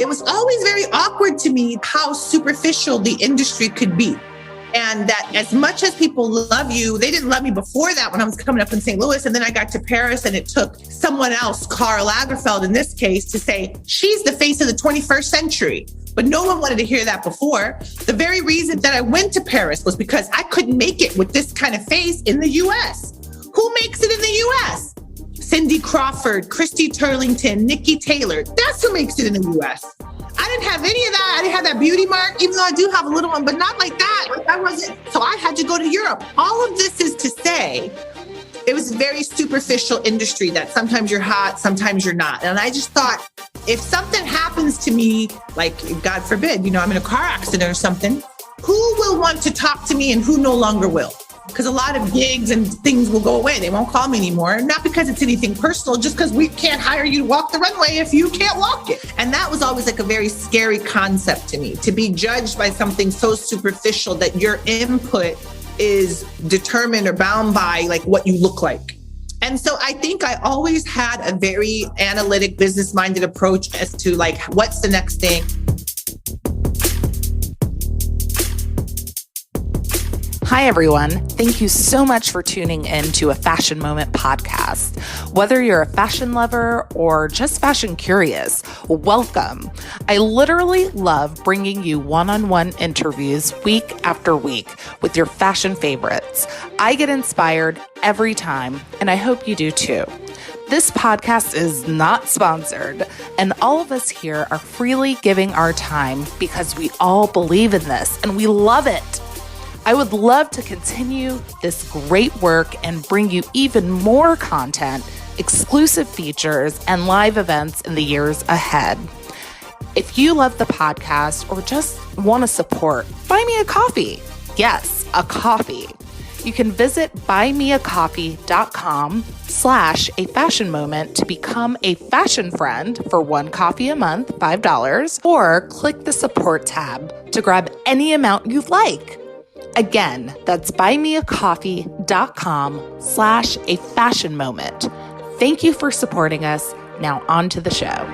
It was always very awkward to me how superficial the industry could be. And that as much as people love you, they didn't love me before that when I was coming up in St. Louis. And then I got to Paris and it took someone else, Karl Lagerfeld in this case, to say, she's the face of the 21st century. But no one wanted to hear that before. The very reason that I went to Paris was because I couldn't make it with this kind of face in the US. Who makes it in the US? Cindy Crawford, Christy Turlington, Nikki Taylor. That's who makes it in the US. I didn't have any of that. I didn't have that beauty mark, even though I do have a little one, but not like that. Like I wasn't. So I had to go to Europe. All of this is to say, it was a very superficial industry that sometimes you're hot, sometimes you're not. And I just thought, if something happens to me, like God forbid, I'm in a car accident or something, who will want to talk to me and who no longer will? Because a lot of gigs and things will go away. They won't call me anymore. Not because it's anything personal, just because we can't hire you to walk the runway if you can't walk it. And that was always like a very scary concept to me, to be judged by something so superficial that your input is determined or bound by like what you look like. And so I think I always had a very analytic, business-minded approach as to like, what's the next thing? Hi, everyone. Thank you so much for tuning in to a Fashion Moment podcast. Whether you're a fashion lover or just fashion curious, welcome. I literally love bringing you one-on-one interviews week after week with your fashion favorites. I get inspired every time, and I hope you do too. This podcast is not sponsored, and all of us here are freely giving our time because we all believe in this and we love it. I would love to continue this great work and bring you even more content, exclusive features, and live events in the years ahead. If you love the podcast or just want to support, buy me a coffee. Yes, a coffee. You can visit buymeacoffee.com/a-fashion-moment to become a fashion friend for one coffee a month, $5, or click the support tab to grab any amount you'd like. Again, that's buymeacoffee.com/a-fashion-moment. Thank you for supporting us. Now on to the show.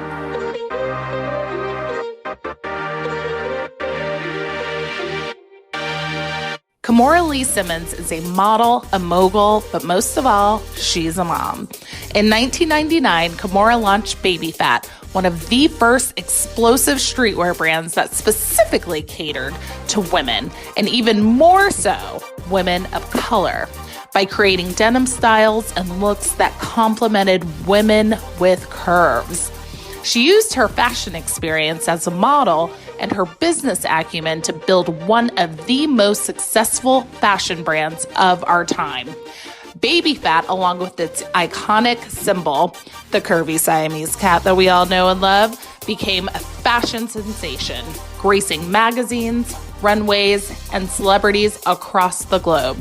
Kimora Lee Simmons is a model, a mogul, but most of all, she's a mom. In 1999, Kimora launched Baby Phat, one of the first explosive streetwear brands that specifically catered to women, and even more so, women of color, by creating denim styles and looks that complemented women with curves. She used her fashion experience as a model and her business acumen to build one of the most successful fashion brands of our time. Baby Phat, along with its iconic symbol, the curvy Siamese cat that we all know and love, became a fashion sensation, gracing magazines, runways, and celebrities across the globe.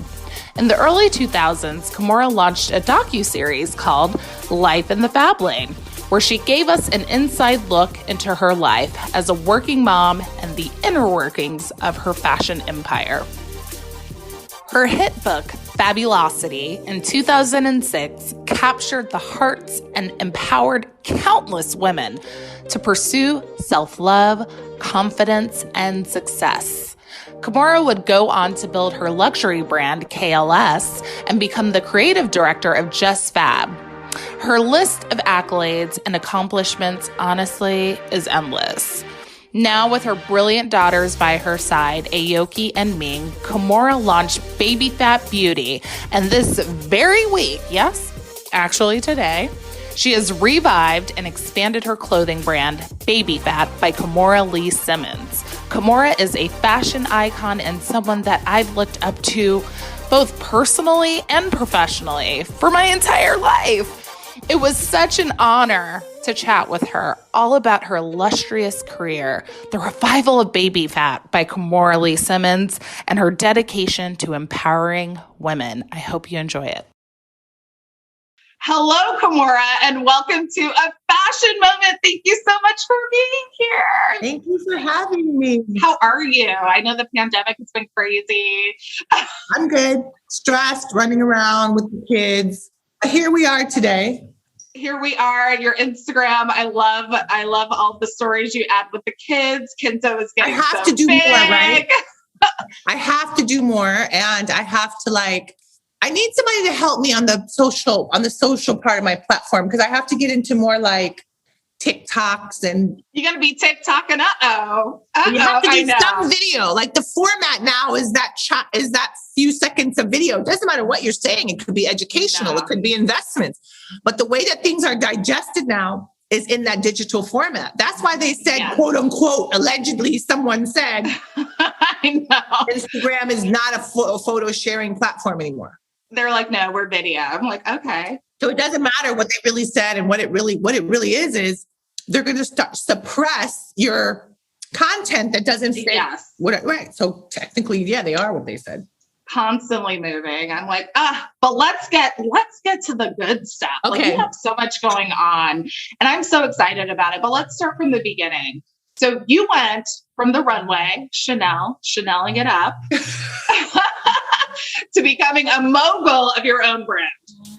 In the early 2000s, Kimora launched a docuseries called Life in the Fab Lane, where she gave us an inside look into her life as a working mom and the inner workings of her fashion empire. Her hit book, Fabulosity, in 2006, captured the hearts and empowered countless women to pursue self-love, confidence, and success. Kimora would go on to build her luxury brand, KLS, and become the creative director of JustFab. Her list of accolades and accomplishments, honestly, is endless. Now, with her brilliant daughters by her side, Aoki and Ming, Kimora launched Baby Phat Beauty. And this very week, yes, actually today, she has revived and expanded her clothing brand, Baby Phat by Kimora Lee Simmons. Kimora is a fashion icon and someone that I've looked up to both personally and professionally for my entire life. It was such an honor to chat with her all about her illustrious career, the revival of Baby Phat by Kimora Lee Simmons, and her dedication to empowering women. I hope you enjoy it. Hello, Kimora, and welcome to a fashion moment. Thank you so much for being here. Thank you for having me. How are you? I know the pandemic has been crazy. I'm good. Stressed, running around with the kids. Here we are today. Here we are, your Instagram. I love all the stories you add with the kids. Kenzo is getting I have so to do big. more, right? I have to do more, and I have to I need somebody to help me on the social part of my platform, because I have to get into more like TikToks, and you're gonna be TikToking. You have to do some video. Like the format now is that few seconds of video. It doesn't matter what you're saying. It could be educational. It could be investments. But the way that things are digested now is in that digital format. That's why they said, quote unquote, allegedly, someone said, I know, Instagram is not a photo sharing platform anymore. They're like, no, we're video. I'm like, okay. So it doesn't matter what they really said, and what it really is they're going to start suppress your content that doesn't fit. Yes. Right. So technically, they are what they said. Constantly moving. I'm like, but let's get to the good stuff. Okay. Like, we have so much going on, and I'm so excited about it. But let's start from the beginning. So you went from the runway, Chanel-ing it up, to becoming a mogul of your own brand.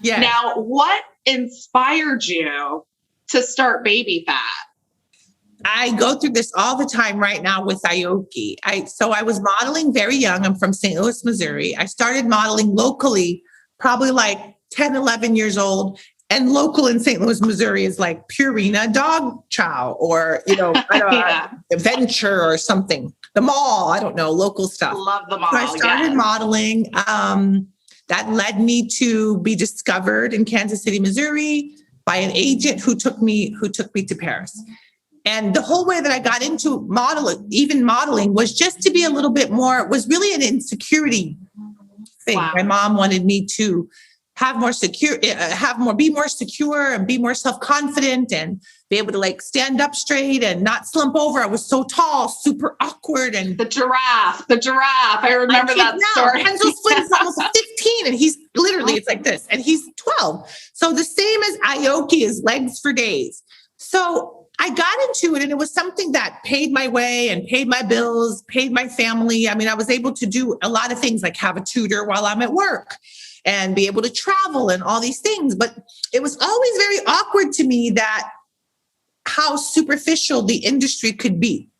Yeah. Now, what inspired you to start Baby Phat? I go through this all the time right now with Aoki. So I was modeling very young. I'm from St. Louis, Missouri. I started modeling locally, probably like 10, 11 years old. And local in St. Louis, Missouri is like Purina Dog Chow, or, Venture or something. The mall, I don't know, local stuff. Love the mall. So I started modeling. That led me to be discovered in Kansas City, Missouri, by an agent who took me to Paris. And the whole way that I got into modeling was just to be a little bit more, was really an insecurity thing. Wow. My mom wanted me to be more secure and be more self-confident and be able to stand up straight and not slump over. I was so tall, super awkward. And the giraffe. I remember that story. Kenzo's foot is almost 15, and he's literally, it's like this, and he's 12. So the same as Aoki is legs for days. So I got into it, and it was something that paid my way and paid my bills, paid my family. I mean, I was able to do a lot of things, like have a tutor while I'm at work and be able to travel and all these things. But it was always very awkward to me that how superficial the industry could be.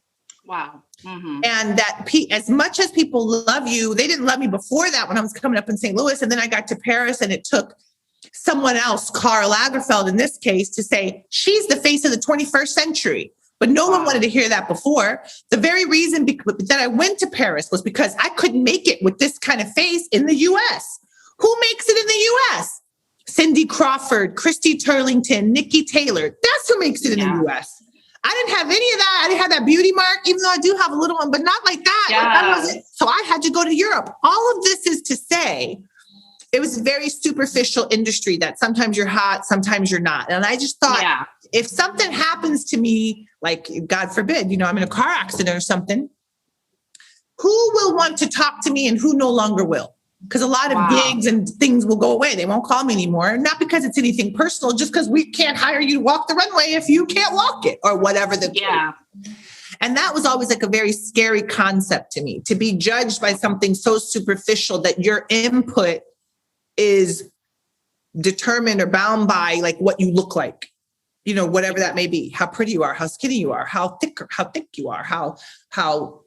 Wow. Mm-hmm. And that as much as people love you, they didn't love me before that when I was coming up in St. Louis. And then I got to Paris, and it took someone else, Karl Lagerfeld in this case, to say, she's the face of the 21st century. But no one wanted to hear that before. The very reason that I went to Paris was because I couldn't make it with this kind of face in the US. Who makes it in the US? Cindy Crawford, Christy Turlington, Nikki Taylor. That's who makes it in the US. I didn't have any of that. I didn't have that beauty mark, even though I do have a little one, but not like that. Yeah. So I had to go to Europe. All of this is to say, it was a very superficial industry that sometimes you're hot, sometimes you're not. And I just thought, if something happens to me, like God forbid, I'm in a car accident or something, who will want to talk to me and who no longer will? Because a lot of gigs and things will go away. They won't call me anymore. Not because it's anything personal, just because we can't hire you to walk the runway if you can't walk it, or whatever the case. And that was always like a very scary concept to me, to be judged by something so superficial that your input is determined or bound by like what you look like, whatever that may be, how pretty you are, how skinny you are, how thick you are, how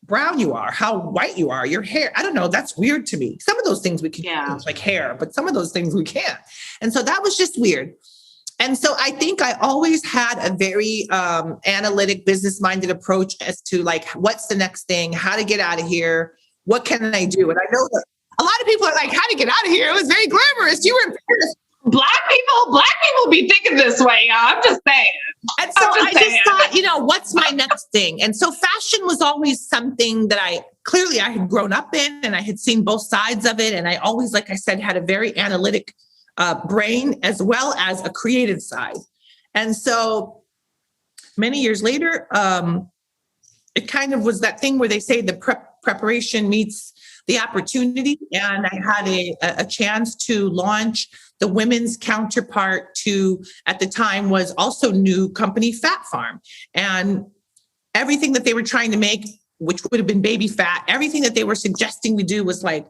brown you are, how white you are, your hair. I don't know. That's weird to me. Some of those things we can change, like hair, but some of those things we can't. And so that was just weird. And so I think I always had a very analytic, business-minded approach as to like, what's the next thing, how to get out of here, what can I do? And I know that a lot of people are like, how to get out of here? It was very glamorous. You were in Paris. Black people be thinking this way. I'm just saying. And so I just thought, what's my next thing? And so fashion was always something that I had grown up in, and I had seen both sides of it. And I always, like I said, had a very analytic brain as well as a creative side. And so many years later, it kind of was that thing where they say the preparation meets the opportunity. And I had a chance to launch the women's counterpart to, at the time, was also new company Fat Farm. And everything that they were trying to make, which would have been Baby Phat, everything that they were suggesting we do was like,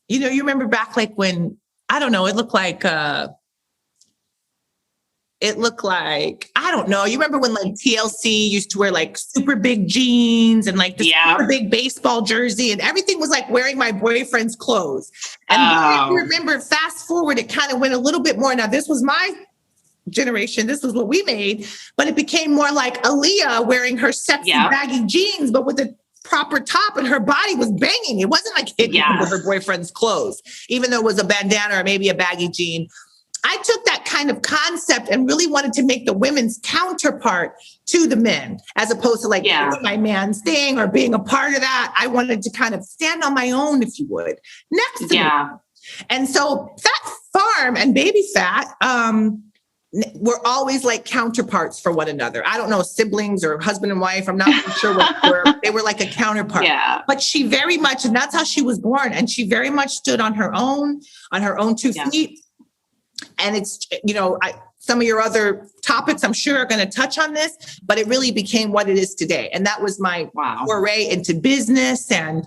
you remember back like when I don't know. It looked like, I don't know. You remember when like TLC used to wear like super big jeans and like the super big baseball jersey and everything was like wearing my boyfriend's clothes. And then you remember, fast forward, it kind of went a little bit more. Now, this was my generation. This was what we made, but it became more like Aaliyah wearing her sexy baggy jeans, but with a proper top, and her body was banging. It wasn't like hidden under her boyfriend's clothes, even though it was a bandana or maybe a baggy jean. I took that kind of concept and really wanted to make the women's counterpart to the men, as opposed to like doing my man's thing or being a part of that. I wanted to kind of stand on my own, if you would, next to me. And so Phat Farm and Baby Phat were always like counterparts for one another. I don't know, siblings or husband and wife. I'm not really sure what they were. They were like a counterpart. But she very much, and that's how she was born. And she very much stood on her own 2 feet. And it's, you know, some of your other topics, I'm sure, are going to touch on this, but it really became what it is today. And that was my foray into business. And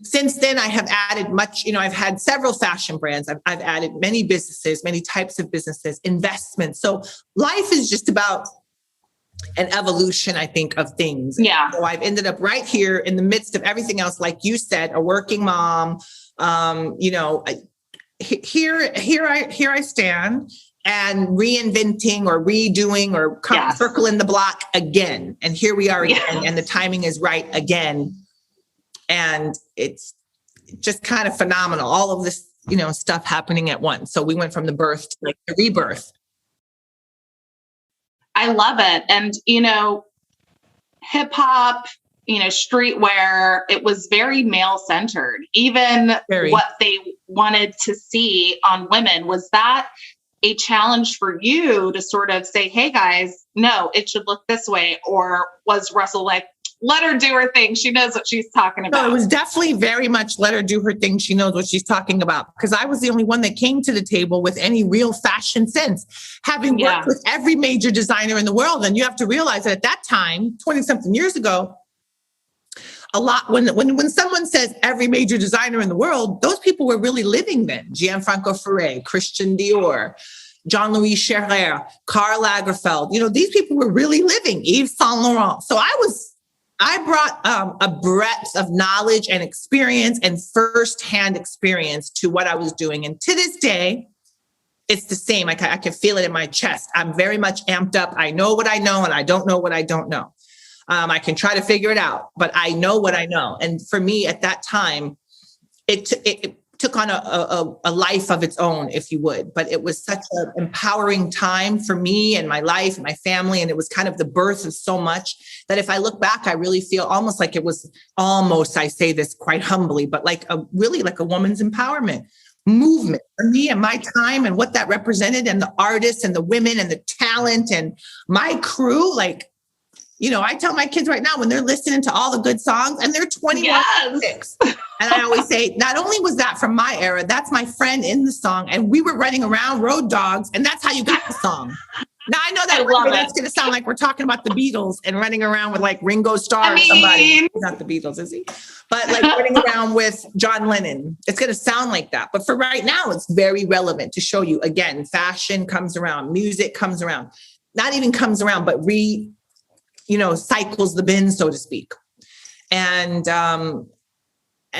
since then, I have added much, you know, I've had several fashion brands. I've added many businesses, many types of businesses, investments. So life is just about an evolution, I think, of things. So I've ended up right here in the midst of everything else, like you said, a working mom, you know, here I stand and reinventing or redoing or circling the block again. And here we are again, and the timing is right again. And it's just kind of phenomenal. All of this, you know, stuff happening at once. So we went from the birth to like the rebirth. I love it. And, you know, hip hop, you know, streetwear, it was very male centered. Even what they wanted to see on women. Was that a challenge for you to sort of say, hey guys, no, it should look this way? Or was Russell like, let her do her thing, she knows what she's talking about? No, it was definitely very much let her do her thing, she knows what she's talking about. Because I was the only one that came to the table with any real fashion sense, having worked with every major designer in the world. And you have to realize that at that time, 20 something years ago, a lot, when someone says every major designer in the world, those people were really living then. Gianfranco Ferré, Christian Dior, Jean-Louis Cherrer, Karl Lagerfeld. You know, these people were really living. Yves Saint Laurent. So I brought a breadth of knowledge and experience and firsthand experience to what I was doing. And to this day, it's the same. I can feel it in my chest. I'm very much amped up. I know what I know, and I don't know what I don't know. I can try to figure it out, but I know what I know. And for me at that time, it took on a life of its own, if you would. But it was such an empowering time for me and my life and my family. And it was kind of the birth of so much that if I look back, I really feel almost like it was I say this quite humbly, but like a woman's empowerment movement for me and my time and what that represented, and the artists and the women and the talent and my crew. Like, you know, I tell my kids right now when they're listening to all the good songs and they're 21, 6. And I always say, not only was that from my era, that's my friend in the song. And we were running around road dogs, and that's how you got the song. Now I know that's going to sound like we're talking about the Beatles and running around with like Ringo Starr or somebody. He's not the Beatles, is he? But like running around with John Lennon. It's going to sound like that. But for right now, it's very relevant to show you, again, fashion comes around, music comes around, not even comes around, but cycles the bin, so to speak. And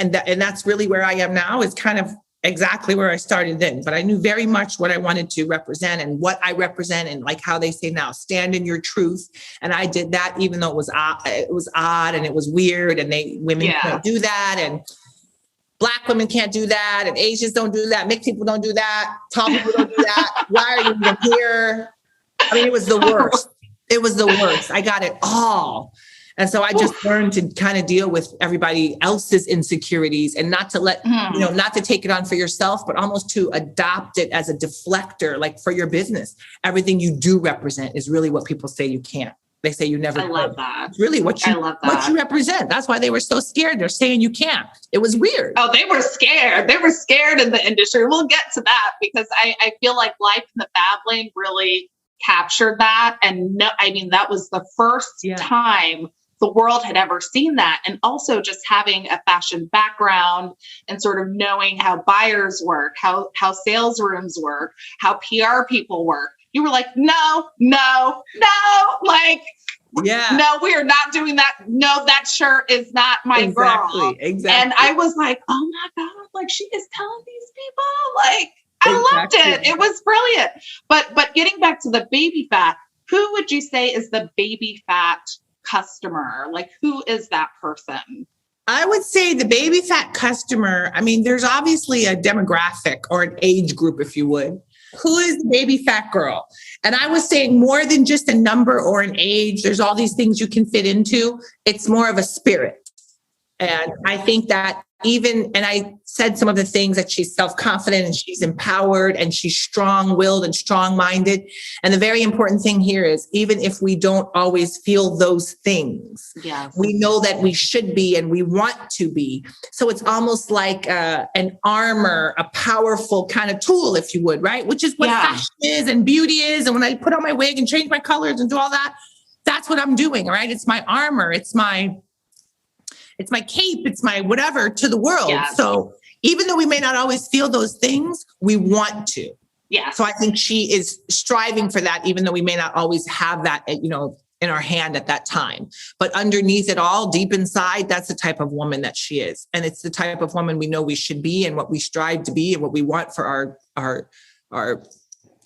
that's really where I am now, is kind of exactly where I started then. But I knew very much what I wanted to represent and what I represent, and like how they say now, stand in your truth. And I did that, even though it was odd and it was weird, and women can't do that, and Black women can't do that, and Asians don't do that, mixed people don't do that, tall people don't do that. Why are you even here? I mean, it was the worst. It was the worst. I got it all. And so I just learned to kind of deal with everybody else's insecurities, and not to not to take it on for yourself, but almost to adopt it as a deflector, like for your business. Everything you do represent is really what people say you can't. They say you never. I love that. It's really what you represent. That's why they were so scared. They're saying you can't. It was weird. Oh, they were scared. They were scared in the industry. We'll get to that, because I feel like life in the Fab Lane really captured that. And that was the first time the world had ever seen that. And also just having a fashion background and sort of knowing how buyers work, how sales rooms work, how PR people work. You were like, no, like, no, we are not doing that. No, that shirt is not my girl. Exactly. And I was like, oh my God, like she is telling these people, like, I loved it. It was brilliant. But getting back to the Baby Phat, who would you say is the Baby Phat customer? Like, who is that person? I would say the Baby Phat customer, I mean, there's obviously a demographic or an age group, if you would. Who is the Baby Phat girl? And I was saying more than just a number or an age. There's all these things you can fit into. It's more of a spirit. And I think that and I said some of the things that she's self-confident and she's empowered and she's strong-willed and strong-minded. And the very important thing here is even if we don't always feel those things, we know that we should be and we want to be. So it's almost like an armor, a powerful kind of tool, if you would, right? Which is what fashion is and beauty is. And when I put on my wig and change my colors and do all that, that's what I'm doing, right? It's my armor. It's my cape, it's my whatever to the world. Yes. So even though we may not always feel those things, we want to. Yeah. So I think she is striving for that, even though we may not always have that, in our hand at that time. But underneath it all, deep inside, that's the type of woman that she is. And it's the type of woman we know we should be and what we strive to be and what we want for our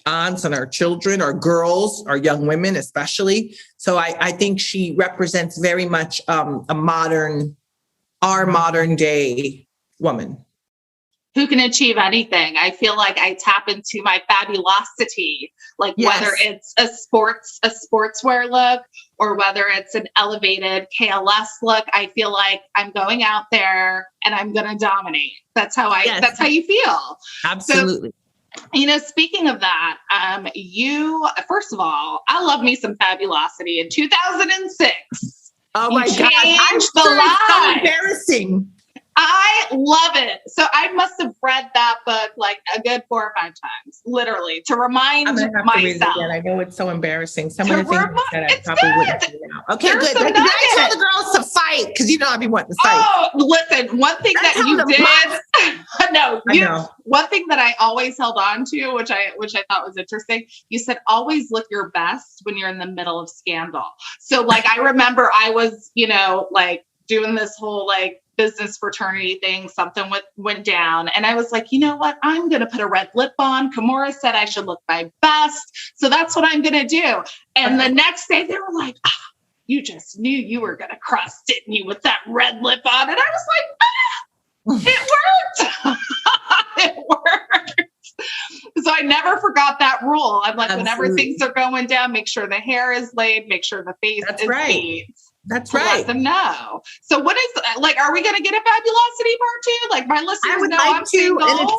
aunts and our children, our girls, our young women, especially. So I think she represents very much our modern day woman. Who can achieve anything. I feel like I tap into my fabulosity, like whether it's a sportswear look or whether it's an elevated KLS look. I feel like I'm going out there and I'm going to dominate. That's how you feel. Absolutely. So, speaking of that, first of all, I love me some Fabulosity in 2006. Oh my God. I'm sure it's so embarrassing. I love it. So I must have read that book like a good 4 or 5 times, literally, to remind myself. To read it again. I know it's so embarrassing. Some of the things I probably wouldn't do now. Okay, good. Like, I tell the girls to fight because I'd be wanting to fight. Oh, listen, one thing that you did. One thing that I always held on to, which I thought was interesting. You said always look your best when you're in the middle of scandal. So like I remember I was, doing this whole business fraternity thing, something went down. And I was like, you know what? I'm going to put a red lip on. Kimora said I should look my best. So that's what I'm going to do. And the next day they were like, you just knew you were going to cross, didn't you, with that red lip on? And I was like, it worked. It worked. So I never forgot that rule. I'm like, whenever things are going down, make sure the hair is laid, make sure the face is laid. That's right. Let them know. So what is are we going to get a Fabulosity part 2? Like my listeners know I'm single. And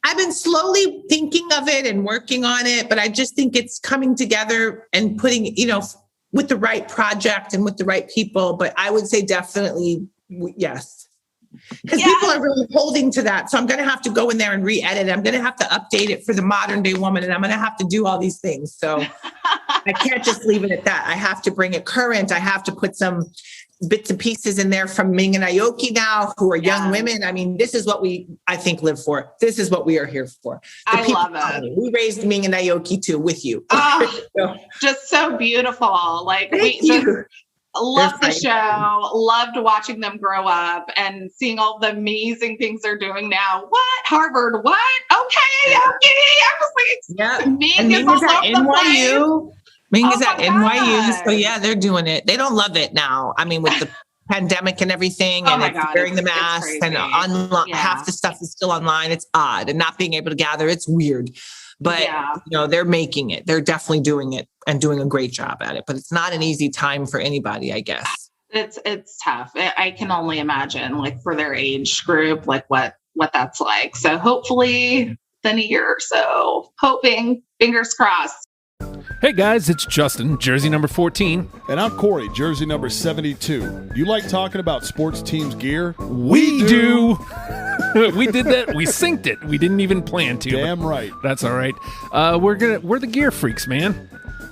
I've been slowly thinking of it and working on it, but I just think it's coming together and putting, with the right project and with the right people. But I would say definitely yes. Because people are really holding to that. So I'm going to have to go in there and re-edit it. I'm going to have to update it for the modern day woman. And I'm going to have to do all these things. So I can't just leave it at that. I have to bring it current. I have to put some bits and pieces in there from Ming and Aoki now, who are young women. I mean, this is what I think, live for. This is what we are here for. I love it. We raised Ming and Aoki too with you. Just so beautiful. Thank you. Loved the show, loved watching them grow up and seeing all the amazing things they're doing now. What? Harvard? What? Okay. I was like, Ming is at NYU. Ming is at NYU. So they're doing it. They don't love it now. I mean, with the pandemic and everything and wearing the mask and online, half the stuff is still online. It's odd and not being able to gather. It's weird. But, they're making it. They're definitely doing it and doing a great job at it. But it's not an easy time for anybody, I guess. It's tough. I can only imagine, for their age group, what that's like. So hopefully within a year or so, hoping, fingers crossed. Hey guys, it's Justin, jersey number 14. And I'm Corey, jersey number 72. You like talking about sports teams gear? We do. We did that. We synced it. We didn't even plan to. Damn right. That's all right. We're the gear freaks, man.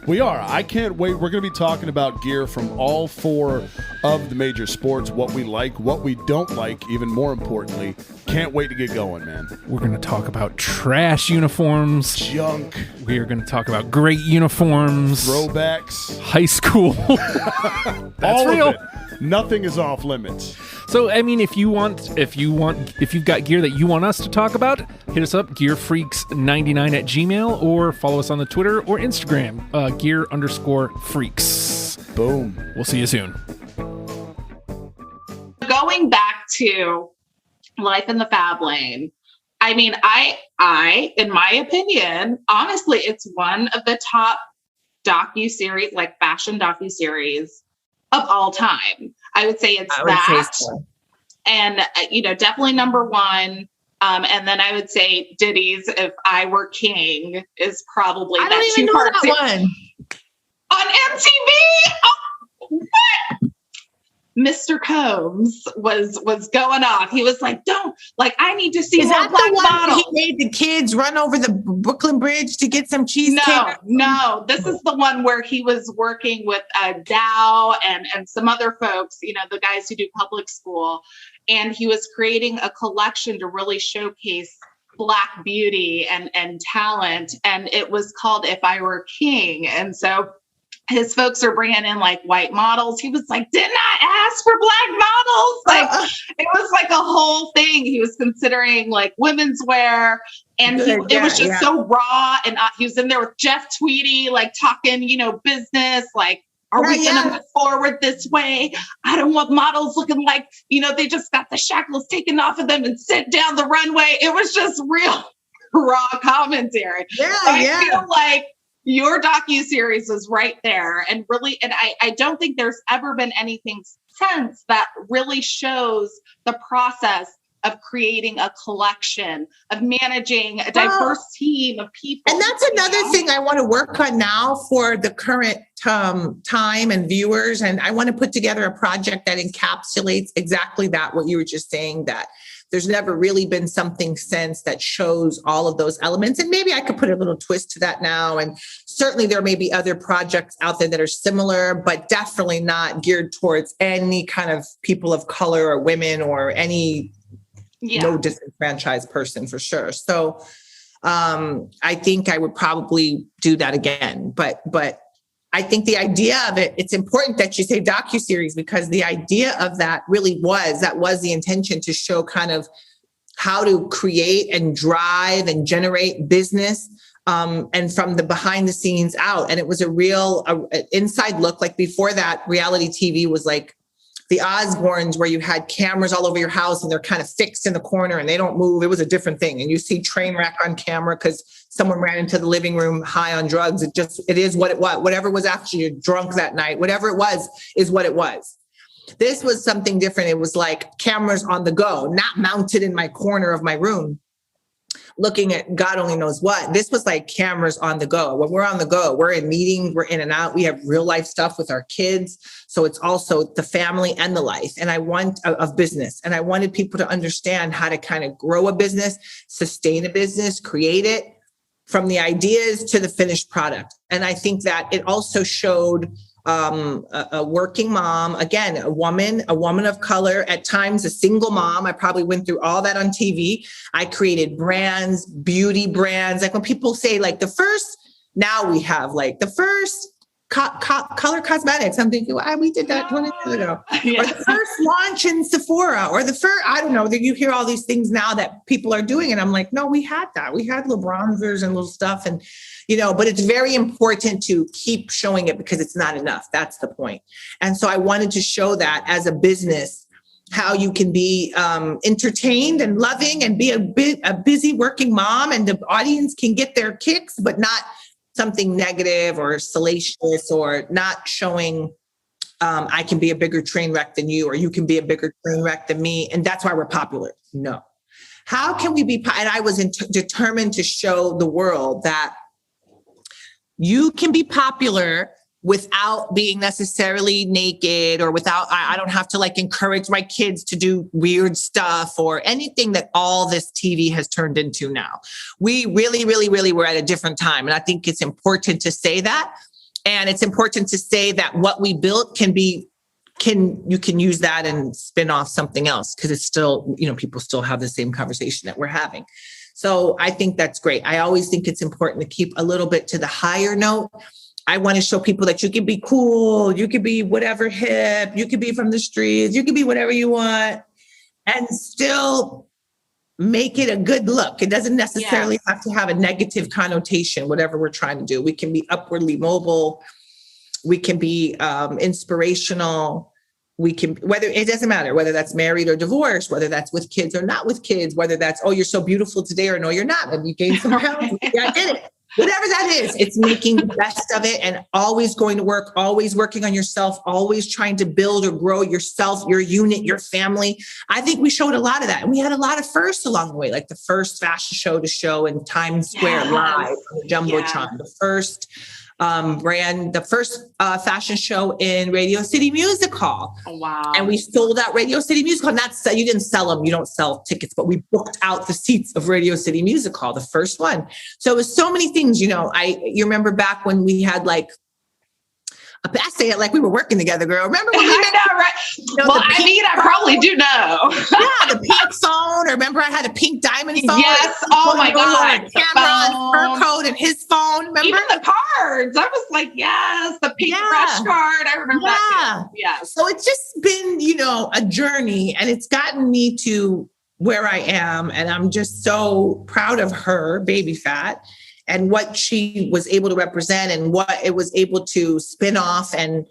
We are. I can't wait. We're going to be talking about gear from all 4 of the major sports, what we like, what we don't like, even more importantly. Can't wait to get going, man. We're going to talk about trash uniforms. Junk. We are going to talk about great uniforms. Throwbacks. High school. That's all real. of it. Nothing is off limits. So, I mean, if you've got gear that you want us to talk about, hit us up, gearfreaks99@gmail, or follow us on the Twitter or Instagram, gear_freaks. Boom. We'll see you soon. Going back to life in the Fab Lane, I mean, I, in my opinion, honestly, it's one of the top docuseries, like fashion docuseries of all time. I would say it's that. So. And, definitely number 1. And then I would say Diddy's If I Were King is probably I don't even know that one. On MTV? Oh, what? Mr. Combs was going off. He was like, I need to see more black models. He made the kids run over the Brooklyn Bridge to get some cheesecake? No. This is the one where he was working with Dow and some other folks, the guys who do public school. And he was creating a collection to really showcase Black beauty and talent. And it was called If I Were King. And so his folks are bringing in like white models. He was like, didn't I ask for black models? Like it was like a whole thing. He was considering like women's wear, and it was just so raw. And he was in there with Jeff Tweedy, like talking, business, like, are we going to move forward this way? I don't want models looking like, they just got the shackles taken off of them and sent down the runway. It was just real raw commentary. I feel like your docuseries is right there, and really, and I don't think there's ever been anything since that really shows the process of creating a collection, of managing a diverse team of people. And that's another thing I want to work on now for the current time and viewers. And I want to put together a project that encapsulates exactly that, what you were just saying, that there's never really been something since that shows all of those elements. And maybe I could put a little twist to that now. And certainly there may be other projects out there that are similar, but definitely not geared towards any kind of people of color or women or any no disenfranchised person, for sure. So I think I would probably do that again. But I think the idea of it, it's important that you say docuseries, because the idea of that really was the intention, to show kind of how to create and drive and generate business, and from the behind the scenes out. And it was a real inside look. Like before that, reality TV was like the Osbournes, where you had cameras all over your house and they're kind of fixed in the corner and they don't move. It was a different thing. And you see train wreck on camera because someone ran into the living room high on drugs. It is what it was. Whatever was after you drunk that night, whatever it was, is what it was. This was something different. It was like cameras on the go, not mounted in my corner of my room, looking at God only knows what. This was like cameras on the go. When we're on the go, we're in meetings, we're in and out. We have real life stuff with our kids. So it's also the family and the life. And I want of business. And I wanted people to understand how to kind of grow a business, sustain a business, create it from the ideas to the finished product. And I think that it also showed a working mom, again, a woman of color, at times a single mom. I probably went through all that on TV. I created brands, beauty brands. Like when people say like now we have like the first color cosmetics. I'm thinking, we did that 20 years ago. Yeah. Or the first launch in Sephora, or the first, I don't know, that you hear all these things now that people are doing. And I'm like, no, we had that. We had little bronzers and little stuff. And but it's very important to keep showing it, because it's not enough. That's the point. And so I wanted to show that as a business, how you can be entertained and loving and be a busy working mom, and the audience can get their kicks, but not something negative or salacious, or not showing I can be a bigger train wreck than you, or you can be a bigger train wreck than me. And that's why we're popular. No. How can we be? And I was determined to show the world that you can be popular without being necessarily naked, or without, I don't have to like encourage my kids to do weird stuff or anything that all this TV has turned into now. We really, really, really were at a different time. And I think it's important to say that. And it's important to say that what we built you can use that and spin off something else, because it's still, people still have the same conversation that we're having. So I think that's great. I always think it's important to keep a little bit to the higher note. I want to show people that you can be cool, you could be whatever hip, you could be from the streets, you could be whatever you want and still make it a good look. It doesn't necessarily have to have a negative connotation, whatever we're trying to do. We can be upwardly mobile. We can be inspirational. We can, it doesn't matter whether that's married or divorced, whether that's with kids or not with kids, whether that's, oh, you're so beautiful today, or no, you're not, and you gained some pounds. Yeah, I did it. Whatever that is, it's making the best of it and always going to work, always working on yourself, always trying to build or grow yourself, your unit, your family. I think we showed a lot of that. And we had a lot of firsts along the way, like the first fashion show to show in Times Square live on the Jumbotron, the first the first fashion show in Radio City Music Hall. Oh, wow. And we sold out Radio City Music Hall. You didn't sell them. You don't sell tickets, but we booked out the seats of Radio City Music Hall, the first one. So it was so many things, you remember back when we had I say it like we were working together, girl. Remember when I know, right? Well, I probably do know. Yeah, the pink phone. Or remember I had a pink diamond phone? Yes. Oh my God. Cameron, fur coat, and his phone. Remember? Even the cards. I was like, yes, the pink rush card. I remember that. Yeah. So it's just been, a journey, and it's gotten me to where I am. And I'm just so proud of her, Baby Phat, and what she was able to represent and what it was able to spin off and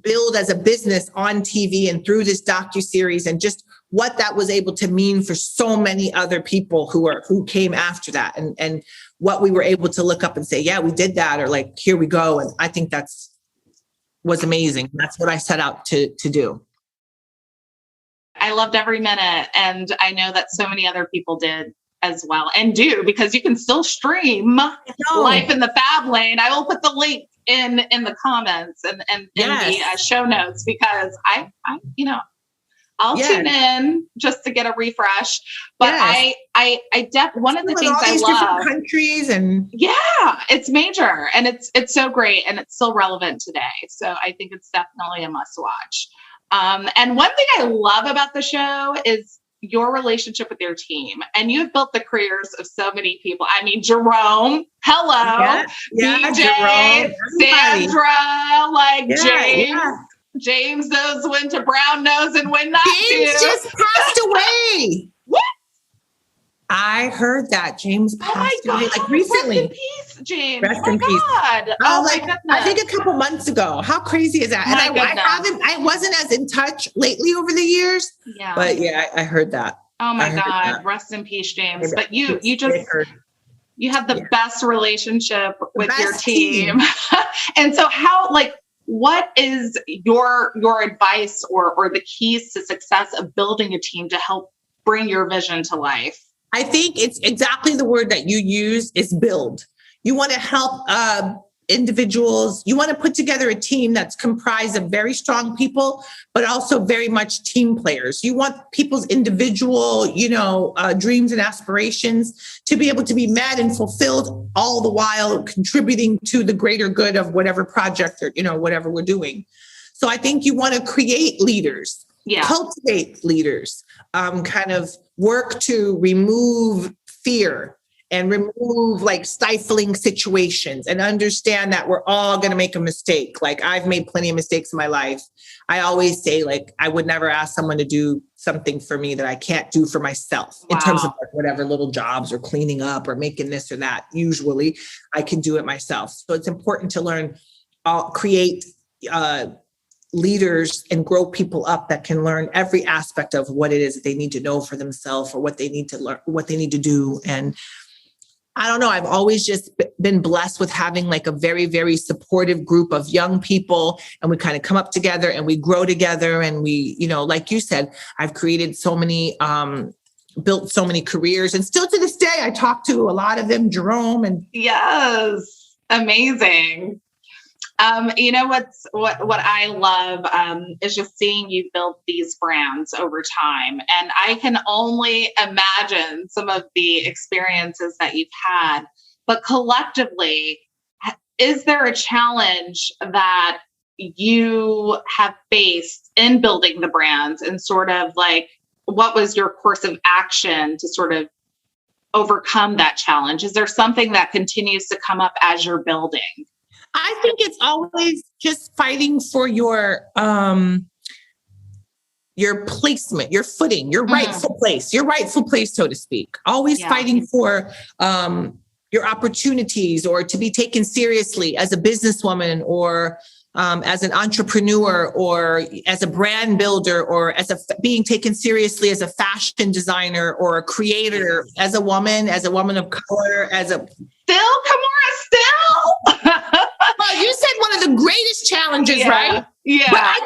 build as a business on TV and through this docuseries, and just what that was able to mean for so many other people who came after that, and what we were able to look up and say, yeah, we did that, or here we go. And I think was amazing. That's what I set out to do. I loved every minute. And I know that so many other people did as well, and do, because you can still stream Life in the Fab Lane. I will put the link in the comments and in the show notes, because I'll tune in just to get a refresh. But one of the things I love, countries, and it's major, and it's so great, and it's still relevant today. So I think it's definitely a must watch. And one thing I love about the show is your relationship with your team, and you've built the careers of so many people. I mean, Jerome, hello, BJ, Sandra, James knows when to brown nose and when not to. James just passed away. What? I heard that James passed away recently. Rest in peace, James. Rest in peace. God. Oh my goodness. I think a couple months ago. How crazy is that? I wasn't as in touch lately over the years. Yeah. But I heard that. Oh my God. Rest in peace, James. But you have the best relationship with your team. And so what is your advice or the keys to success of building a team to help bring your vision to life? I think it's exactly the word that you use is build. You want to help individuals. You want to put together a team that's comprised of very strong people, but also very much team players. You want people's individual, dreams and aspirations to be able to be met and fulfilled, all the while contributing to the greater good of whatever project or, whatever we're doing. So I think you want to create leaders, cultivate leaders, kind of work to remove fear and remove stifling situations, and understand that we're all going to make a mistake. I've made plenty of mistakes in my life. I always say I would never ask someone to do something for me that I can't do for myself in terms of whatever little jobs or cleaning up or making this or that. Usually I can do it myself. So it's important to learn, create leaders and grow people up that can learn every aspect of what it is that they need to know for themselves, or what they need to learn, what they need to do. And I don't know, I've always just been blessed with having a very, very supportive group of young people, and we kind of come up together and we grow together. And we, like you said, I've created so many, built so many careers, and still to this day, I talk to a lot of them, Jerome. And yes, amazing. What I love is just seeing you build these brands over time. And I can only imagine some of the experiences that you've had, but collectively, is there a challenge that you have faced in building the brands, and sort of like, what was your course of action to sort of overcome that challenge? Is there something that continues to come up as you're building? I think it's always just fighting for your placement, your footing, your rightful place, so to speak. Always fighting for your opportunities, or to be taken seriously as a businesswoman, or as an entrepreneur, or as a brand builder, or as being taken seriously as a fashion designer or a creator, as a woman of color, Kimora, still. Well, you said one of the greatest challenges, right? Yeah. But I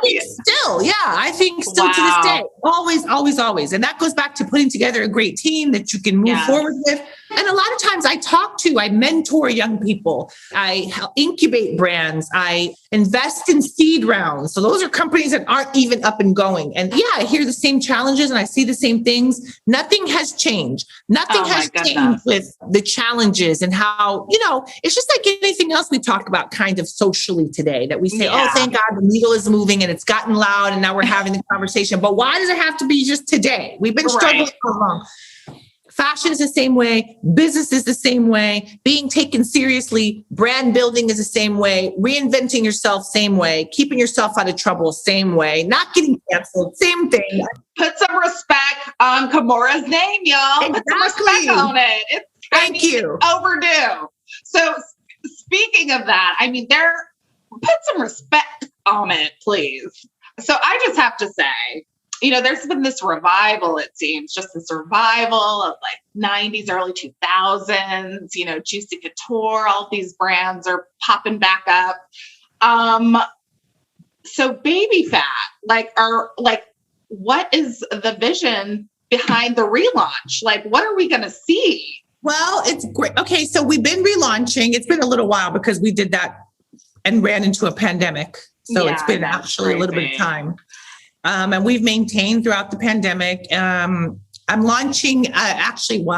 think still to this day, always. And that goes back to putting together a great team that you can move forward with. And a lot of times I mentor young people. I incubate brands. I invest in seed rounds. So those are companies that aren't even up and going. And I hear the same challenges and I see the same things. Nothing has changed. Nothing has changed with the challenges and how, it's just like anything else we talk about kind of socially today, that we say, oh, thank God the needle is moving and it's gotten loud and now we're having the conversation. But why does it have to be just today? We've been struggling so long. Fashion is the same way. Business is the same way. Being taken seriously. Brand building is the same way. Reinventing yourself, same way. Keeping yourself out of trouble, same way. Not getting canceled, same thing. Put some respect on Kimora's name, y'all. Exactly. Put some respect on it. Thank you. Overdue. So speaking of that, put some respect on it, please. So I just have to say, there's been this revival, it seems, just this revival of like 90s, early 2000s, Juicy Couture, all these brands are popping back up. So Baby Phat, what is the vision behind the relaunch? Like, what are we going to see? Well, it's great. Okay, so we've been relaunching. It's been a little while because we did that and ran into a pandemic. So it's been actually a little bit of time. And we've maintained throughout the pandemic. I'm launching, I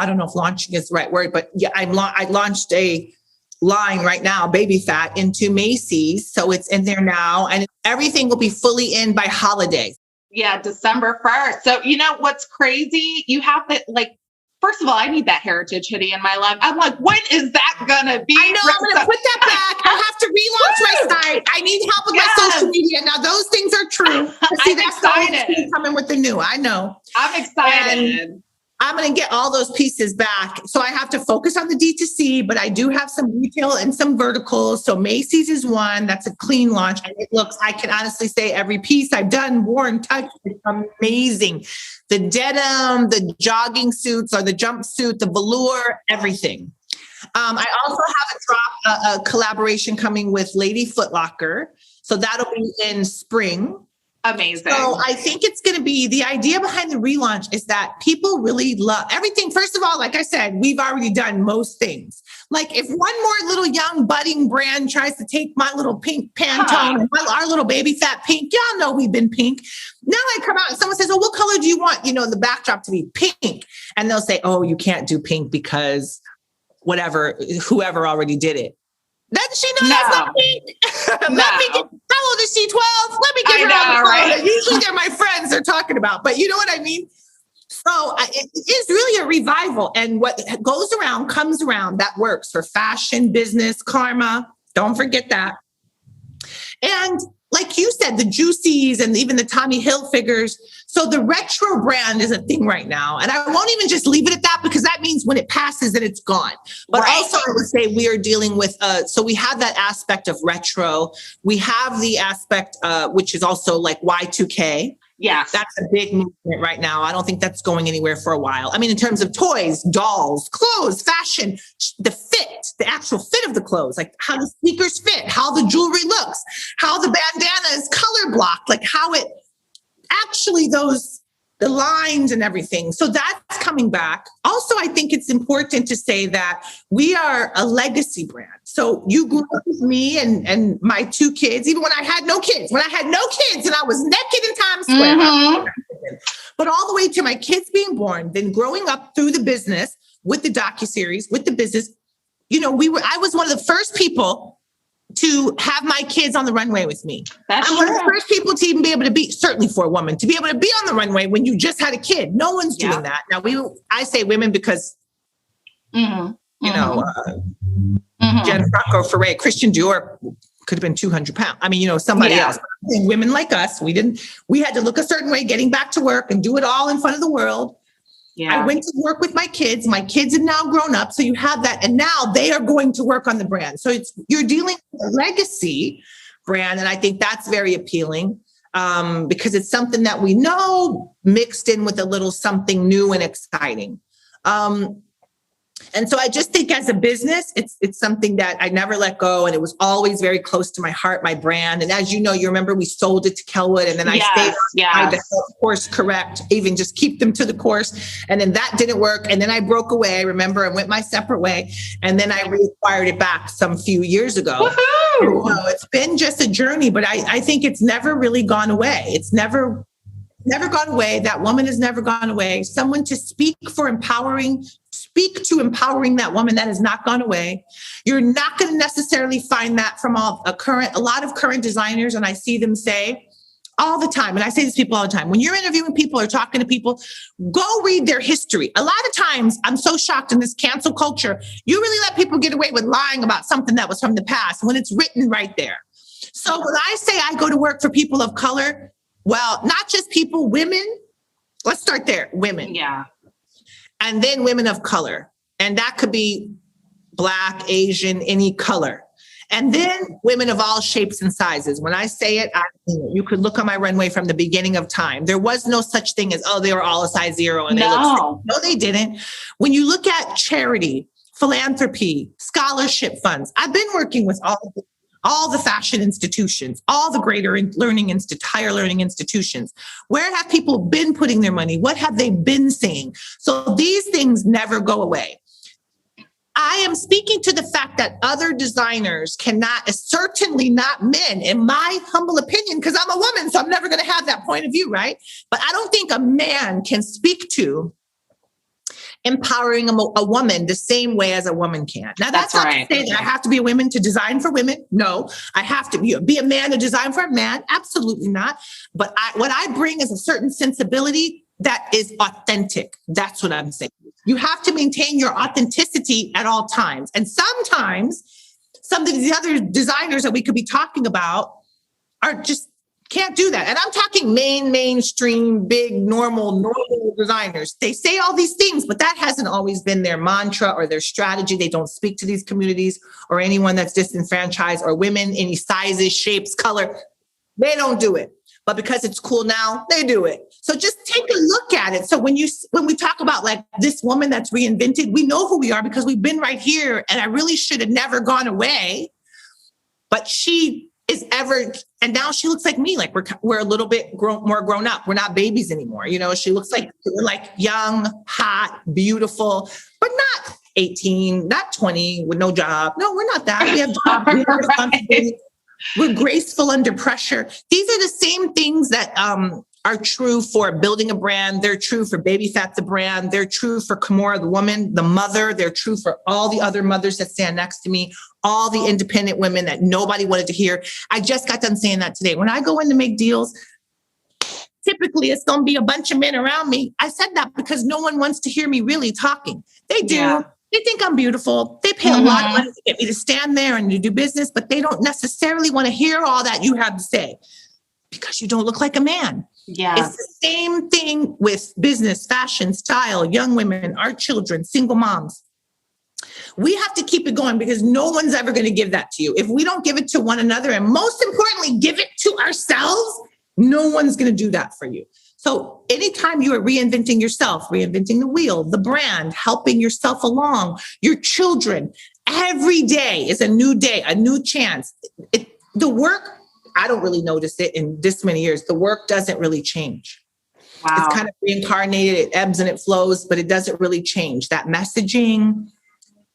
don't know if launching is the right word, but I launched a line right now, Baby Phat, into Macy's. So it's in there now and everything will be fully in by holiday. Yeah, December 1st. So what's crazy? You have it first of all, I need that heritage hoodie in my life. I'm like, when is that gonna be? I know, I'm gonna put that back. I have to relaunch my site. I need help with my social media. Now, those things are true. See, that's excited. Coming with the new. I know. I'm excited. And I'm going to get all those pieces back. So I have to focus on the D2C, but I do have some retail and some verticals. So Macy's is one. That's a clean launch. And it looks, I can honestly say every piece I've done, worn, touched, it's amazing. The denim, the jogging suits or the jumpsuit, the velour, everything. I also have a collaboration coming with Lady Foot Locker. So that'll be in spring. Amazing. So I think it's going to be, the idea behind the relaunch is that people really love everything. First of all, like I said, we've already done most things. Like if one more little young budding brand tries to take my little pink Pantone, and our little Baby Phat pink, y'all know we've been pink. Now I come out and someone says, oh, what color do you want, the backdrop to be? Pink. And they'll say, oh, you can't do pink because whoever already did it. Doesn't she know that's not pink? How old is she? 12? Let me get her on the phone. Right? Usually they're my friends they're talking about, but you know what I mean? So it is really a revival. And what goes around comes around. That works for fashion, business, karma. Don't forget that. And like you said, the Juicies and even the Tommy Hilfigers. So the retro brand is a thing right now. And I won't even just leave it at that because that means when it passes that it's gone. But also I would say we are dealing with, so we have that aspect of retro. We have the aspect, which is also like Y2K. Yes. That's a big movement right now. I don't think that's going anywhere for a while. I mean, in terms of toys, dolls, clothes, fashion, the fit, the actual fit of the clothes, like how the sneakers fit, how the jewelry looks, how the bandana is color blocked, like how it actually the lines and everything. So that's coming back. Also, I think it's important to say that we are a legacy brand. So you grew up with me and my two kids, even when I had no kids, and I was naked in Times Square. Mm-hmm. But all the way to my kids being born, then growing up through the business with the docuseries, with the business, I was one of the first people to have my kids on the runway with me. That's I'm one of the first people to even be able to be, certainly for a woman, to be able to be on the runway when you just had a kid. No one's doing that. Now, I say women because, you know, Jen Franco Ferre, Christian Dior could have been 200 pounds. I mean, you know, somebody else. And women like us, we had to look a certain way getting back to work and do it all in front of the world. Yeah. I went to work with my kids. My kids have now grown up. So you have that. And now they are going to work on the brand. So you're dealing with a legacy brand. And I think that's very appealing because it's something that we know mixed in with a little something new and exciting. And so I just think as a business, it's something that I never let go. And it was always very close to my heart, my brand. And as you know, you remember we sold it to Kelwood and then I stayed on to course correct, even just keep them to the course. And then that didn't work. And then I broke away, I remember, and went my separate way. And then I reacquired it back some few years ago. So it's been just a journey, but I think it's never really gone away. It's never gone away. That woman has never gone away. Someone to speak to empowering that woman, that has not gone away. You're not going to necessarily find that from a lot of current designers. And I see them say all the time, and I say this to people all the time, when you're interviewing people or talking to people, go read their history. A lot of times I'm so shocked in this cancel culture, you really let people get away with lying about something that was from the past when it's written right there. So when I say I go to work for people of color, well, not just people, women. Let's start there. Women. Yeah. And then women of color. And that could be Black, Asian, any color. And then women of all shapes and sizes. When I say it, you could look on my runway from the beginning of time. There was no such thing as, they were all a size 0. And no, they didn't. When you look at charity, philanthropy, scholarship funds, I've been working with all the fashion institutions, all the higher learning institutions. Where have people been putting their money? What have they been saying? So these things never go away. I am speaking to the fact that other designers cannot, certainly not men, in my humble opinion, because I'm a woman, so I'm never going to have that point of view, right? But I don't think a man can speak to empowering a woman the same way as a woman can. Now, that's not to say that I have to be a woman to design for women. No, I have to be a man to design for a man. Absolutely not. But what I bring is a certain sensibility that is authentic. That's what I'm saying. You have to maintain your authenticity at all times. And sometimes some of the other designers that we could be talking about are just can't do that. And I'm talking mainstream, big, normal designers. They say all these things, but that hasn't always been their mantra or their strategy. They don't speak to these communities or anyone that's disenfranchised or women, any sizes, shapes, color. They don't do it. But because it's cool now, they do it. So just take a look at it. So when we talk about like this woman that's reinvented, we know who we are because we've been right here. And I really should have never gone away. But she is and now she looks like me. Like we're a little bit more grown up. We're not babies anymore. You know, she looks like we're like young, hot, beautiful, but not 18, not 20 with no job. No, we're not that. We have jobs. We have responsibilities. We're graceful under pressure. These are the same things that are true for building a brand. They're true for Baby Phat, the brand. They're true for Kimora, the woman, the mother. They're true for all the other mothers that stand next to me, all the independent women that nobody wanted to hear. I just got done saying that today. When I go in to make deals, typically it's going to be a bunch of men around me. I said that because no one wants to hear me really talking. They do. Yeah. They think I'm beautiful. They pay a lot of money to get me to stand there and to do business, but they don't necessarily want to hear all that you have to say because you don't look like a man. Yeah. It's the same thing with business, fashion, style, young women, our children, single moms. We have to keep it going because no one's ever going to give that to you. If we don't give it to one another, and most importantly, give it to ourselves, no one's going to do that for you. So anytime you are reinventing yourself, reinventing the wheel, the brand, helping yourself along, your children, every day is a new day, a new chance. The work, I don't really notice it in this many years. The work doesn't really change. Wow. It's kind of reincarnated. It ebbs and it flows, but it doesn't really change. That messaging,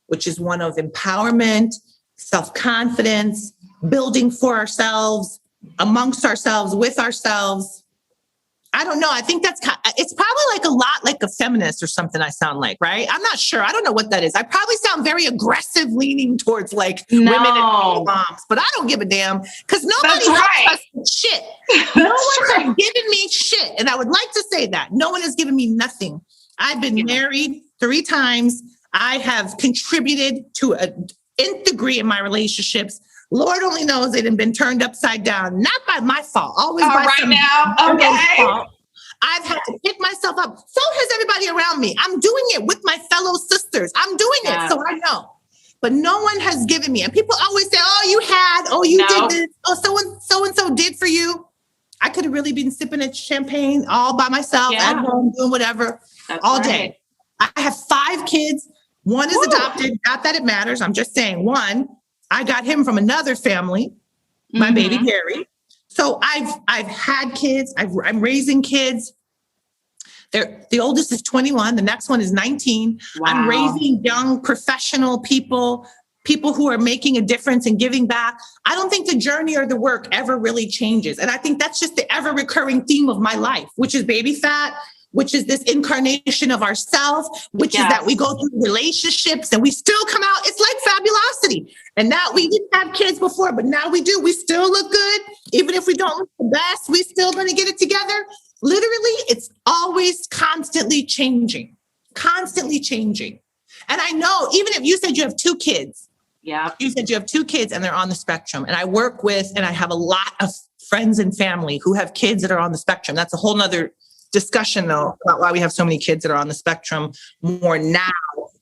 which is one of empowerment, self-confidence, building for ourselves, amongst ourselves, with ourselves, I don't know. I think it's probably like a lot like a feminist or something I sound like, right? I'm not sure. I don't know what that is. I probably sound very aggressive, leaning towards like women and moms, but I don't give a damn because nobody helps us with shit. No one has given me shit. And I would like to say that. No one has given me nothing. I've been married 3 times. I have contributed to an nth degree in my relationships. Lord only knows they've been turned upside down, not by my fault, always by fault. I've had to pick myself up. So has everybody around me. I'm doing it with my fellow sisters. I'm doing it, so I know. But no one has given me. And people always say, you did this. Oh, so-and-so did for you. I could have really been sipping a champagne all by myself at home, doing whatever all day. I have 5 kids. One is adopted. Not that it matters. I'm just saying one. I got him from another family, my baby Harry. So I've had kids. I'm raising kids. The oldest is 21. The next one is 19. Wow. I'm raising young professional people who are making a difference and giving back. I don't think the journey or the work ever really changes. And I think that's just the ever recurring theme of my life, which is Baby Phat, which is this incarnation of ourselves, which is that we go through relationships and we still come out. It's like Fabulosity. And now we didn't have kids before, but now we do. We still look good. Even if we don't look the best, we still going to get it together. Literally, it's always constantly changing. And I know, even if you said you have 2 kids, you said you have 2 kids and they're on the spectrum. And I work with, and I have a lot of friends and family who have kids that are on the spectrum. That's a whole nother discussion, though, about why we have so many kids that are on the spectrum more now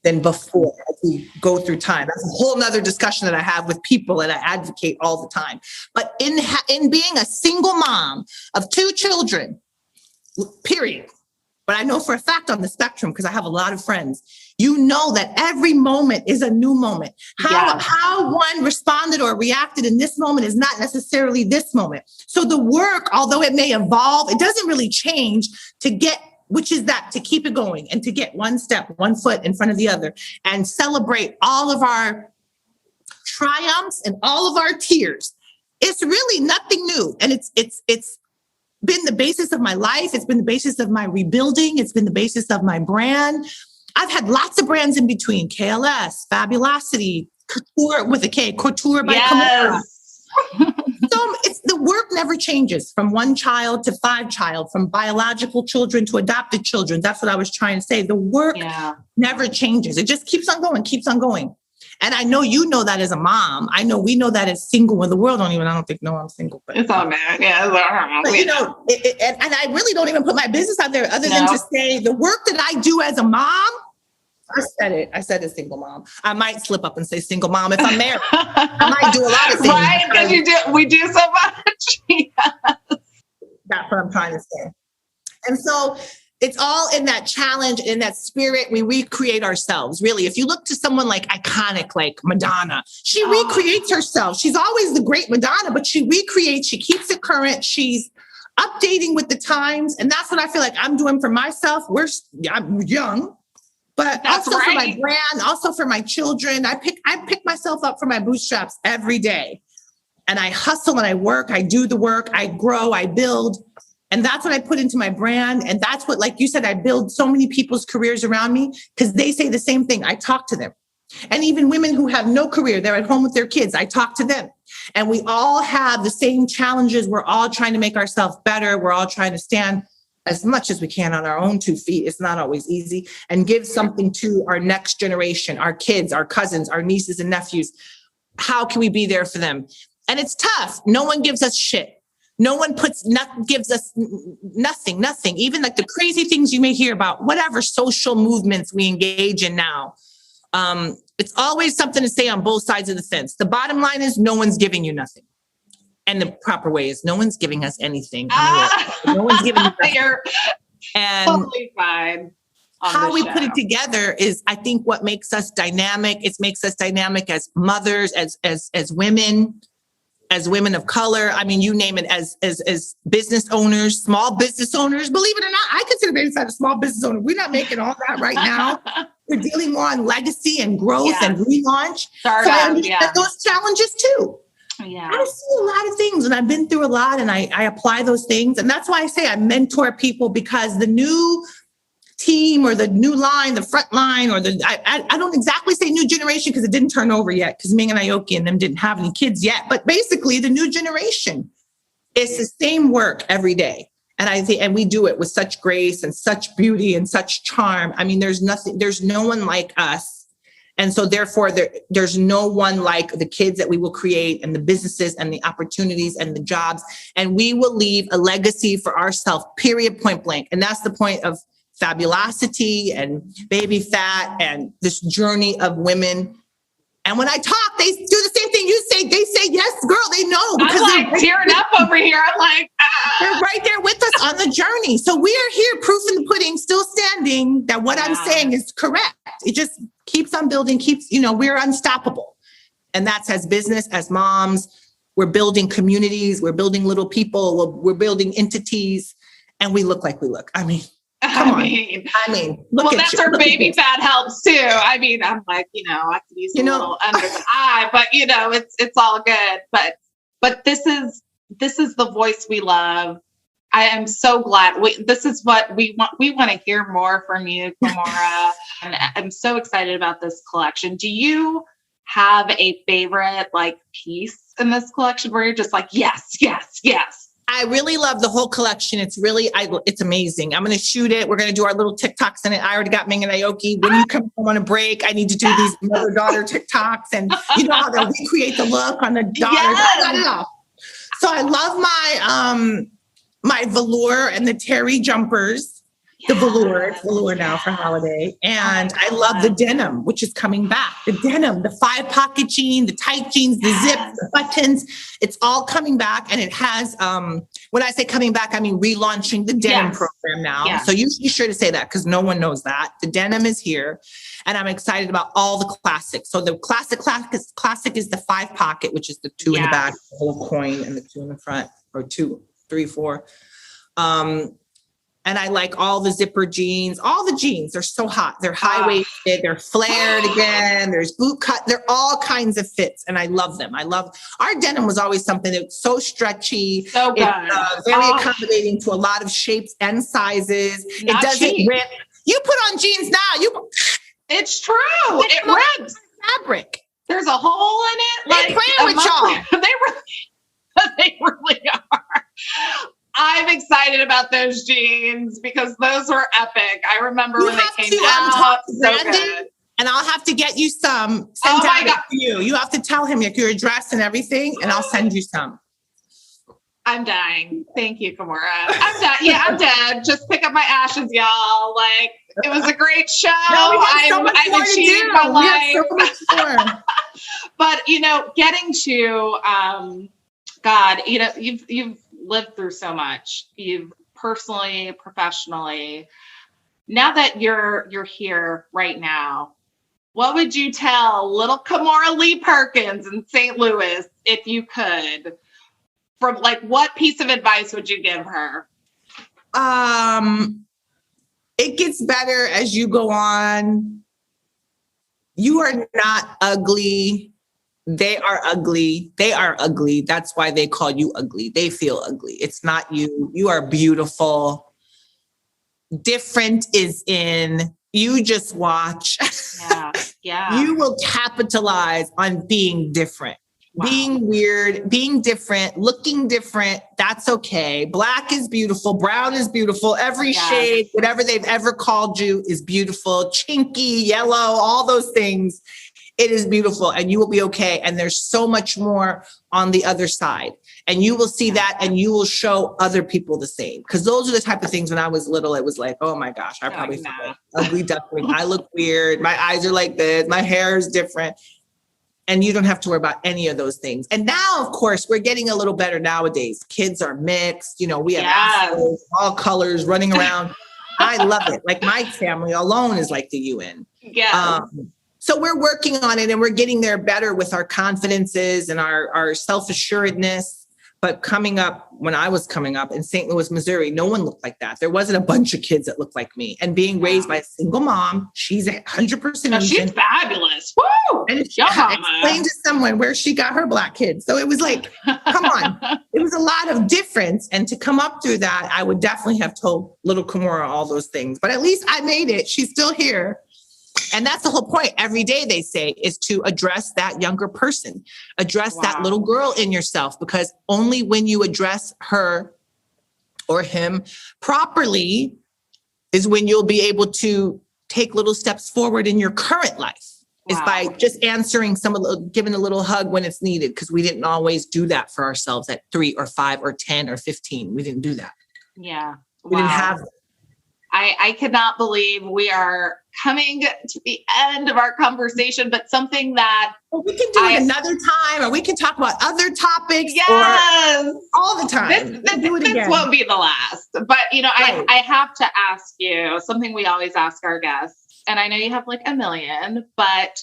than before as we go through time. That's a whole nother discussion that I have with people and I advocate all the time. But in being a single mom of 2 children, period. But I know for a fact on the spectrum, because I have a lot of friends, you know that every moment is a new moment. How one responded or reacted in this moment is not necessarily this moment. So the work, although it may evolve, it doesn't really change to get, which is that to keep it going and to get one foot in front of the other and celebrate all of our triumphs and all of our tears. It's really nothing new. And it's been the basis of my life. It's been the basis of my rebuilding. It's been the basis of my brand. I've had lots of brands in between: KLS, Fabulosity, Couture with a K, Couture by Kimora. So the work never changes from one child to 5 child, from biological children to adopted children. That's what I was trying to say. The work never changes. It just keeps on going. And I know you know that as a mom. I know we know that as single. When the world I don't think I'm single. But it's all bad. Yeah. But and I really don't even put my business out there other than to say the work that I do as a mom. I said a single mom. I might slip up and say single mom if I'm married. I might do a lot of things. Right, because we do so much. Yes. That's what I'm trying to say. And so it's all in that challenge, in that spirit. We recreate ourselves, really. If you look to someone like iconic, like Madonna, she recreates herself. She's always the great Madonna, but she recreates, she keeps it current. She's updating with the times. And that's what I feel like I'm doing for myself. I'm young, but also for my brand, also for my children. I pick myself up from my bootstraps every day. And I hustle and I work. I do the work. I grow. I build. And that's what I put into my brand. And that's what, like you said, I build so many people's careers around me because they say the same thing. I talk to them. And even women who have no career, they're at home with their kids. I talk to them. And we all have the same challenges. We're all trying to make ourselves better. We're all trying to stand as much as we can on our own 2 feet. It's not always easy. And give something to our next generation, our kids, our cousins, our nieces and nephews. How can we be there for them? And it's tough. No one gives us shit. No one gives us nothing. Even like the crazy things you may hear about whatever social movements we engage in now. It's always something to say on both sides of the fence. The bottom line is no one's giving you nothing. And the proper way is no one's giving us anything. No one's giving us nothing. You're totally fine. How we put it together is, I think, what makes us dynamic. It makes us dynamic as mothers, as women, as women of color. I mean, you name it, as business owners, small business owners. Believe it or not, I consider Baby Phat a small business owner. We're not making all that right now. We're dealing more on legacy and growth and relaunch. So I understand those challenges too. Yeah. I see a lot of things and I've been through a lot and I apply those things. And that's why I say I mentor people, because the new team or the new line, the front line, or I don't exactly say new generation because it didn't turn over yet, because Ming and Aoki and them didn't have any kids yet. But basically the new generation, it's the same work every day. And I think, and we do it with such grace and such beauty and such charm. I mean, there's no one like us. And so therefore there's no one like the kids that we will create and the businesses and the opportunities and the jobs. And we will leave a legacy for ourselves, period, point blank. And that's the point of Fabulosity and Baby Phat and this journey of women. And when I talk, they do the same thing you say. They say, yes, girl, they know. Because I'm like tearing up over here. I'm like, they're right there with us on the journey. So we are here, proof in the pudding, still standing, that what I'm saying is correct. It just keeps on building, we're unstoppable. And that's as business, as moms, we're building communities, we're building little people, we're building entities, and we look like we look. I mean, well, that's where Baby Phat helps too. I mean, I'm like, I could use a little under the eye, but it's all good. But this is the voice we love. I am so glad. This is what we want. We want to hear more from you, Kimora. And I'm so excited about this collection. Do you have a favorite piece in this collection where you're just like, yes, yes, yes? I really love the whole collection. It's amazing. I'm going to shoot it. We're going to do our little TikToks in it. I already got Ming and Aoki. When you come home on a break, I need to do these mother-daughter TikToks. And you know how they'll recreate the look on the daughters. Yes. I got it all. So I love my velour and the terry jumpers. The velour now for holiday. And I love the denim, which is coming back. The denim, the 5-pocket jean, the tight jeans, the zip, the buttons, it's all coming back. And it has, when I say coming back, I mean relaunching the denim program now. Yes. So you be sure to say that because no one knows that. The denim is here. And I'm excited about all the classics. So the classic is the 5-pocket, which is the 2 in the back, the little coin, and the 2 in the front, or 2, 3, 4. And I like all the zipper jeans, all the jeans. They're so hot. They're high-waisted. They're flared again. There's boot cut. They're all kinds of fits. And I love them. Our denim was always something that's so stretchy. So good. It's very accommodating to a lot of shapes and sizes. It doesn't rip. You put on jeans now. It's true. It rips. Fabric. There's a hole in it. They're playing with y'all. They really are. I'm excited about those jeans because those were epic. I remember when they came out. And I'll have to get you some sent out to you. You have to tell him your address and everything, and I'll send you some. I'm dying. Thank you, Kimora. I'm dead. Yeah, I'm dead. Just pick up my ashes, y'all. It was a great show. I've achieved my life. So much more. But getting to God, you've lived through so much. You've personally, professionally. Now that you're here right now, what would you tell little Kimora Lee Perkins in St. Louis if you could? From what piece of advice would you give her? It gets better as you go on. You are not ugly. They are ugly. They are ugly. That's why they call you ugly. They feel ugly. It's not you. You are beautiful. Different is in. You just watch. Yeah. You will capitalize on being different. Wow. Being weird, being different, looking different. That's okay. Black is beautiful. Brown is beautiful. Every shade, whatever they've ever called you is beautiful. Chinky, yellow, all those things. It is beautiful and you will be okay. And there's so much more on the other side. And you will see that and you will show other people the same. Because those are the type of things when I was little, it was like, oh my gosh, I probably feel like ugly duckling. I look weird. My eyes are like this. My hair is different. And you don't have to worry about any of those things. And now, of course, we're getting a little better nowadays. Kids are mixed. We have assholes, all colors running around. I love it. My family alone is like the UN. Yeah. So we're working on it and we're getting there better with our confidences and our self-assuredness. But coming up, when I was coming up in St. Louis, Missouri, no one looked like that. There wasn't a bunch of kids that looked like me. And being raised by a single mom, she's 100% Asian. She's fabulous. Woo! And explain to someone where she got her Black kids. So it was like, come on. It was a lot of difference. And to come up through that, I would definitely have told little Kimora all those things. But at least I made it. She's still here. And that's the whole point. Every day, they say, is to address that younger person, address that little girl in yourself, because only when you address her or him properly is when you'll be able to take little steps forward in your current life, is by just answering giving a little hug when it's needed, because we didn't always do that for ourselves at 3 or 5 or 10 or 15. We didn't do that. Yeah. We didn't have that. I cannot believe we are coming to the end of our conversation, but something that we can do it another time, or we can talk about other topics. Yes, all the time. This won't be the last, but I have to ask you something we always ask our guests, and I know you have like a million, but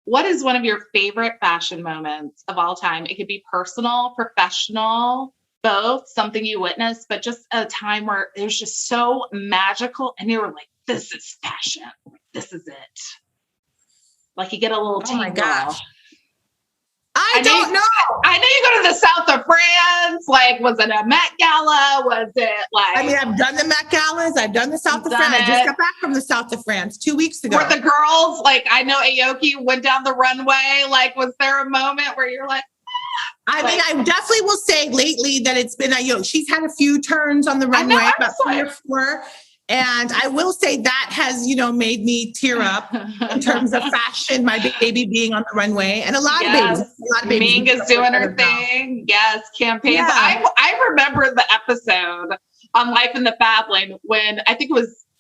what is one of your favorite fashion moments of all time? It could be personal, professional, both, something you witnessed, but just a time where it was just so magical and you were like, this is fashion. This is it. Like you get a little tingle. Oh my gosh. I don't know. I know you go to the south of France. Like, was it a Met Gala? Was it like... I mean, I've done the Met Galas. I've done the south of France. I just got back from the south of France 2 weeks ago. Were the girls, like, I know Aoki went down the runway. Like, was there a moment where you're like... I mean, I definitely will say lately that it's been she's had a few turns on the runway, about 3 or 4. And I will say that has, made me tear up in terms of fashion, my baby being on the runway, and a lot of babies. Ming is doing her thing. Yes, campaigns. Yeah. I remember the episode on Life in the Fab Lane when I think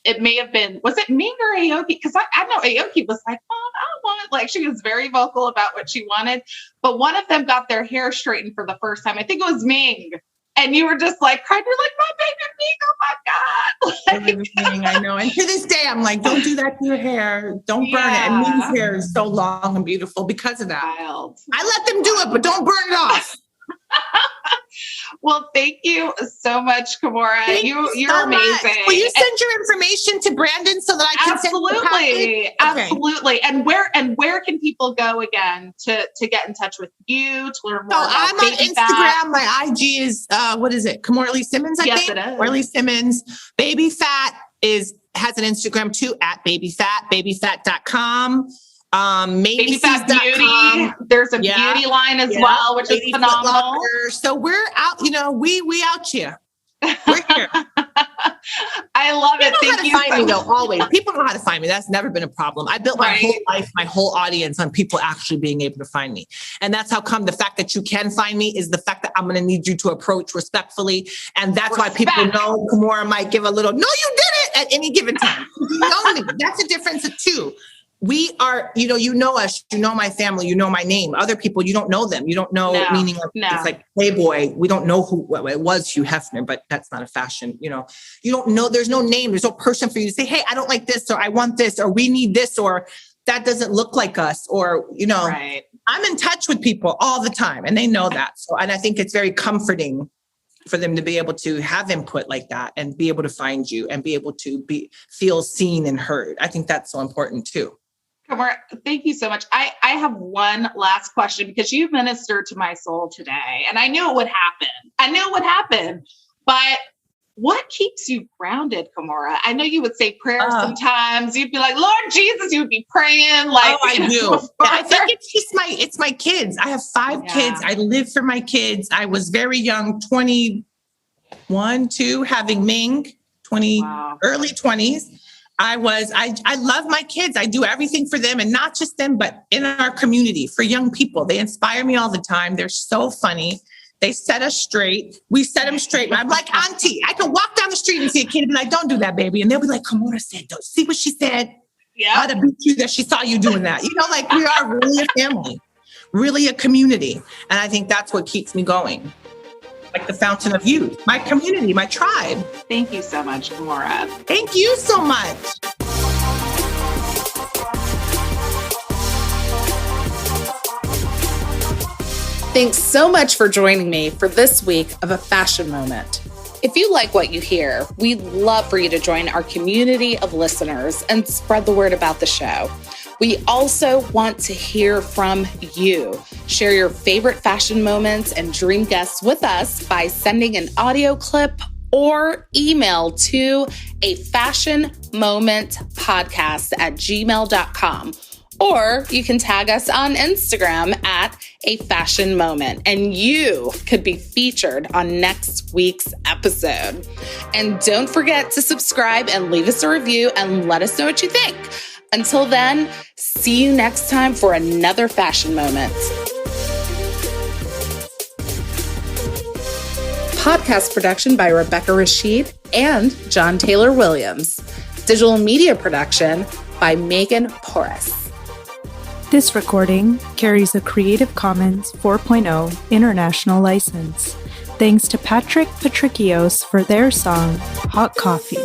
it may have been, was it Ming or Aoki? Because I know Aoki was like, Mom, I want, like, she was very vocal about what she wanted. But one of them got their hair straightened for the first time. I think it was Ming. And you were just like, crying. You're like, my baby Ming, oh my God. Ming, I know. And to this day, I'm like, don't do that to your hair. Don't burn it. And Ming's hair is so long and beautiful because of that. Wild. I let them do it, but don't burn it off. Well, thank you so much, Kimora. You're so amazing. Will you send your information to Brandon so that I can send you the package? Absolutely. And where can people go again to get in touch with you, to learn more about I'm on Baby Instagram. Phat? My IG is what is it? Kimora Lee Simmons, I think. Yes, it is. Kimora Lee Simmons. Baby Phat has an Instagram too, at Baby Phat, babyphat.com. Baby Phat Beauty. There's a beauty line as well, which is phenomenal. So we're out, we out here. We're here. I love it. People know how to find me though, always. People know how to find me. That's never been a problem. I built my whole life, my whole audience on people actually being able to find me. And that's how come the fact that you can find me is the fact that I'm going to need you to approach respectfully. And that's why people know Kimora might give a little, no, you did it at any given time. You know me. That's a difference of two. We are, you know us, you know my family, you know my name. Other people, you don't know them. You don't know, meaning it's like Playboy. We don't know it was Hugh Hefner, but that's not a fashion, you don't know, there's no name. There's no person for you to say, hey, I don't like this, or I want this, or we need this, or that doesn't look like us, or, I'm in touch with people all the time and they know that. So, and I think it's very comforting for them to be able to have input like that and be able to find you and be able to feel seen and heard. I think that's so important too. Kimora, thank you so much. I have one last question because you ministered to my soul today and I knew it would happen. But what keeps you grounded, Kimora? I know you would say prayers sometimes. You'd be like, Lord Jesus, you would be praying. Like, I do. I think it's my kids. I have 5 kids. I live for my kids. I was very young, 21, 2, having Ming, 20, early 20s. I love my kids. I do everything for them, and not just them, but in our community for young people. They inspire me all the time. They're so funny. They set us straight. We set them straight. I'm like, Auntie, I can walk down the street and see a kid and be like, don't do that, baby. And they'll be like, Kimora said, don't see what she said. Yeah. I'd have beat you that she saw you doing that. Like we are really a family, really a community. And I think that's what keeps me going. Like the fountain of youth, my community, my tribe. Thank you so much, Kimora. Thank you so much. Thanks so much for joining me for this week of A Fashion Moment. If you like what you hear, we'd love for you to join our community of listeners and spread the word about the show. We also want to hear from you. Share your favorite fashion moments and dream guests with us by sending an audio clip or email to afashionmomentpodcast@gmail.com. Or you can tag us on Instagram at A Fashion Moment, and you could be featured on next week's episode. And don't forget to subscribe and leave us a review and let us know what you think. Until then, see you next time for another fashion moment. Podcast production by Rebecca Rashid and John Taylor Williams. Digital media production by Megan Porras. This recording carries a Creative Commons 4.0 international license. Thanks to Patrick Patricios for their song, Hot Coffee.